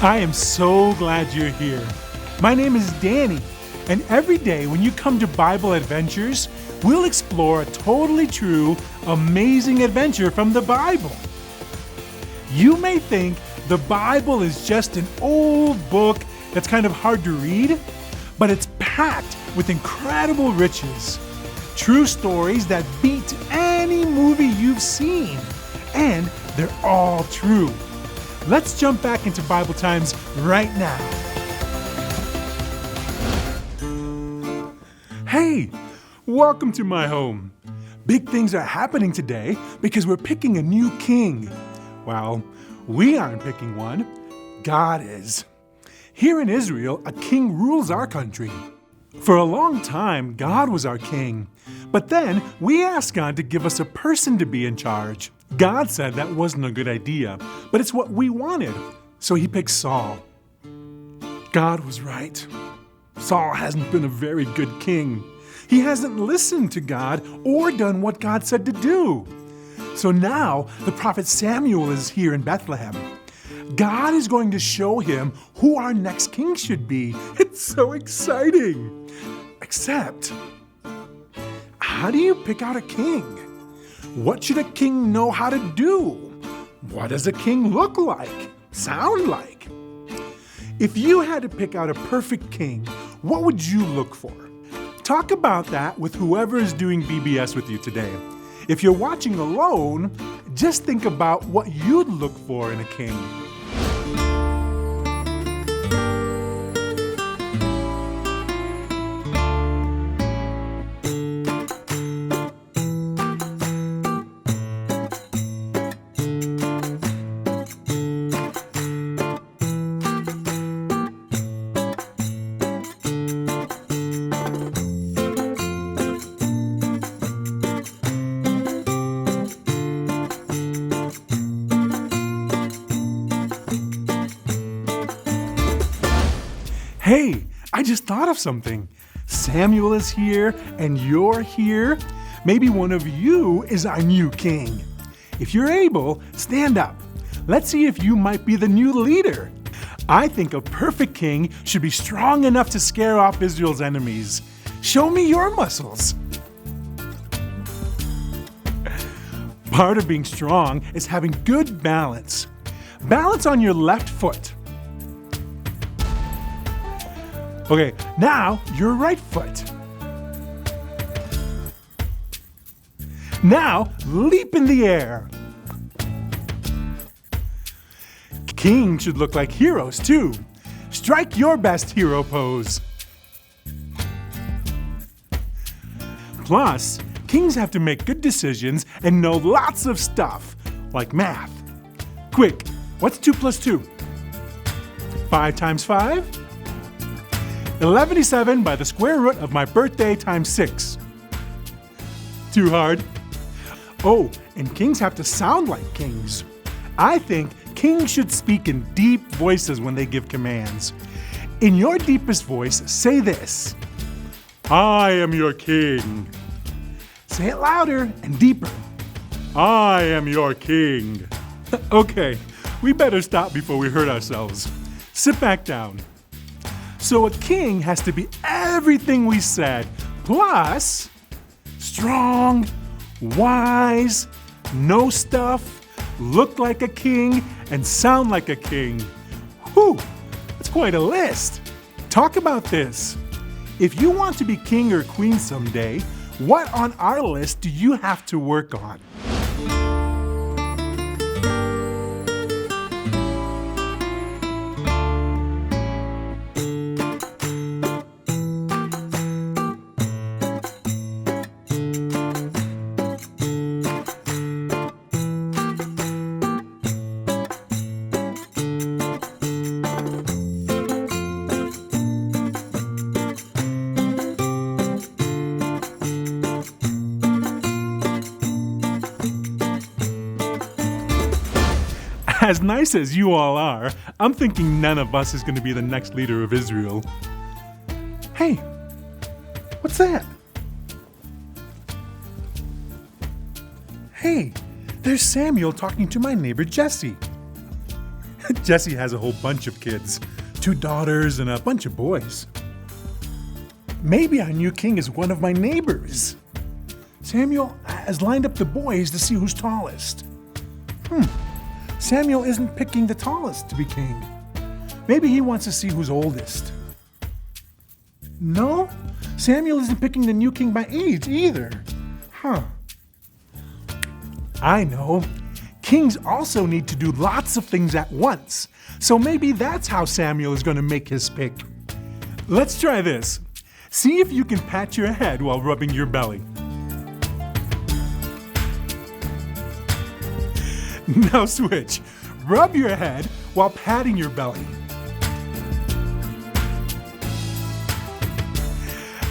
I am so glad you're here. My name is Danny, and every day when you come to Bible Adventures, we'll explore a totally true, amazing adventure from the Bible. You may think the Bible is just an old book that's kind of hard to read, but it's packed with incredible riches. True stories that beat any movie you've seen, and they're all true. Let's jump back into Bible times right now. Hey, welcome to my home. Big things are happening today because we're picking a new king. Well, we aren't picking one, God is. Here in Israel, a king rules our country. For a long time, God was our king. But then we asked God to give us a person to be in charge. God said that wasn't a good idea, but it's what we wanted. So he picked Saul. God was right. Saul hasn't been a very good king. He hasn't listened to God or done what God said to do. So now the prophet Samuel is here in Bethlehem. God is going to show him who our next king should be. It's so exciting. Except, how do you pick out a king? What should a king know how to do? What does a king look like? Sound like? If you had to pick out a perfect king, what would you look for? Talk about that with whoever is doing BBS with you today. If you're watching alone, just think about what you'd look for in a king. Hey, I just thought of something. Samuel is here and you're here. Maybe one of you is our new king. If you're able, stand up. Let's see if you might be the new leader. I think a perfect king should be strong enough to scare off Israel's enemies. Show me your muscles. Part of being strong is having good balance. Balance on your left foot. Okay, now your right foot. Now leap in the air. Kings should look like heroes too. Strike your best hero pose. Plus, kings have to make good decisions and know lots of stuff, like math. Quick, what's 2 plus 2? 5 times 5? 1187 by the square root of my birthday times 6. Too hard? Oh, and kings have to sound like kings. I think kings should speak in deep voices when they give commands. In your deepest voice, say this: I am your king. Say it louder and deeper. I am your king. Okay, we better stop before we hurt ourselves. Sit back down. So a king has to be everything we said, plus strong, wise, know stuff, look like a king, and sound like a king. Whew, that's quite a list. Talk about this. If you want to be king or queen someday, what on our list do you have to work on? As nice as you all are, I'm thinking none of us is going to be the next leader of Israel. Hey, what's that? Hey, there's Samuel talking to my neighbor Jesse. Jesse has a whole bunch of kids, 2 daughters and a bunch of boys. Maybe our new king is one of my neighbors. Samuel has lined up the boys to see who's tallest. Samuel isn't picking the tallest to be king. Maybe he wants to see who's oldest. No, Samuel isn't picking the new king by age either. I know. Kings also need to do lots of things at once, so maybe that's how Samuel is going to make his pick. Let's try this. See if you can pat your head while rubbing your belly. Now switch. Rub your head while patting your belly.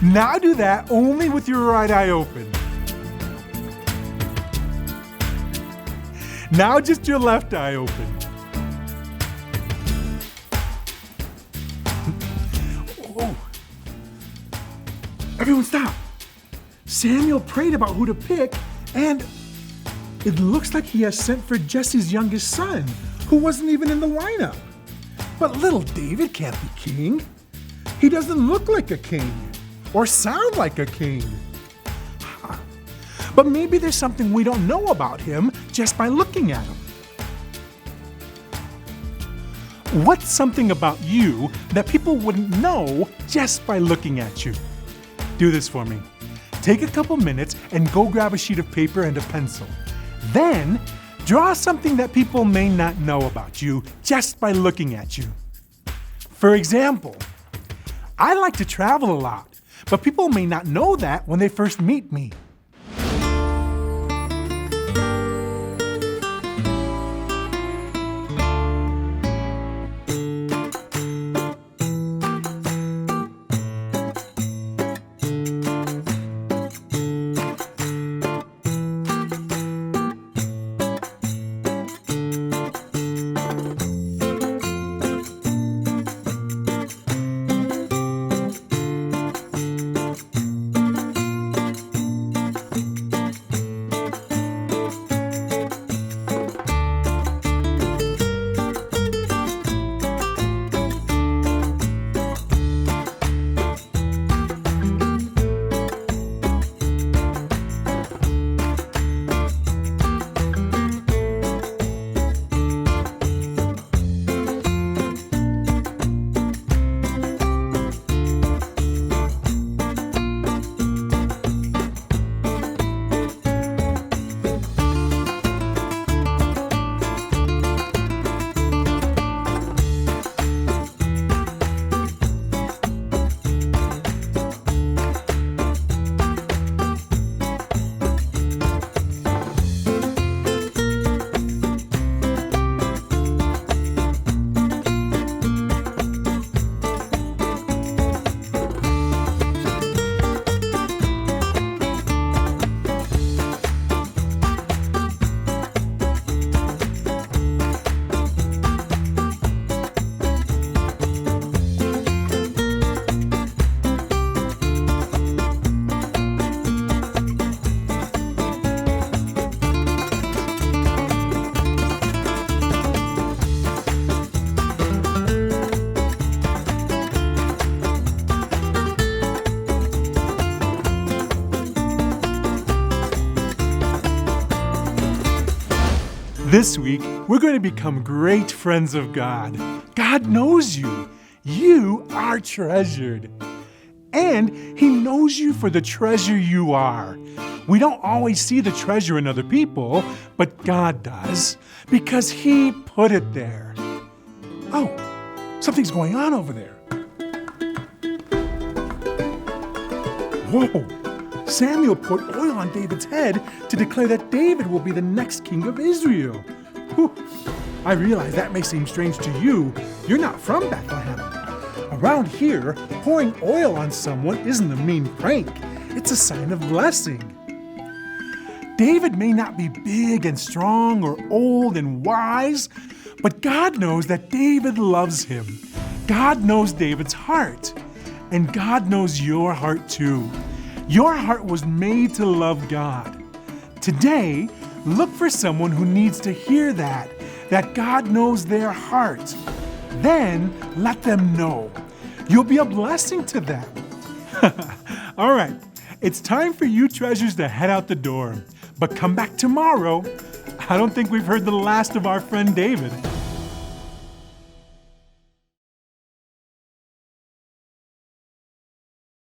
Now do that only with your right eye open. Now just your left eye open. Oh. Everyone stop. Samuel prayed about who to pick, and it looks like he has sent for Jesse's youngest son, who wasn't even in the lineup. But little David can't be king. He doesn't look like a king or sound like a king. But maybe there's something we don't know about him just by looking at him. What's something about you that people wouldn't know just by looking at you? Do this for me. Take a couple minutes and go grab a sheet of paper and a pencil. Then, draw something that people may not know about you just by looking at you. For example, I like to travel a lot, but people may not know that when they first meet me. This week, we're going to become great friends of God. God knows you. You are treasured. And He knows you for the treasure you are. We don't always see the treasure in other people, but God does, because He put it there. Oh, something's going on over there. Whoa! Samuel poured oil on David's head to declare that David will be the next king of Israel. Whew. I realize that may seem strange to you. You're not from Bethlehem. Around here, pouring oil on someone isn't a mean prank. It's a sign of blessing. David may not be big and strong or old and wise, but God knows that David loves him. God knows David's heart, and God knows your heart too. Your heart was made to love God. Today, look for someone who needs to hear that that God knows their heart. Then let them know. You'll be a blessing to them. All right, it's time for you treasures to head out the door. But come back tomorrow. I don't think we've heard the last of our friend David.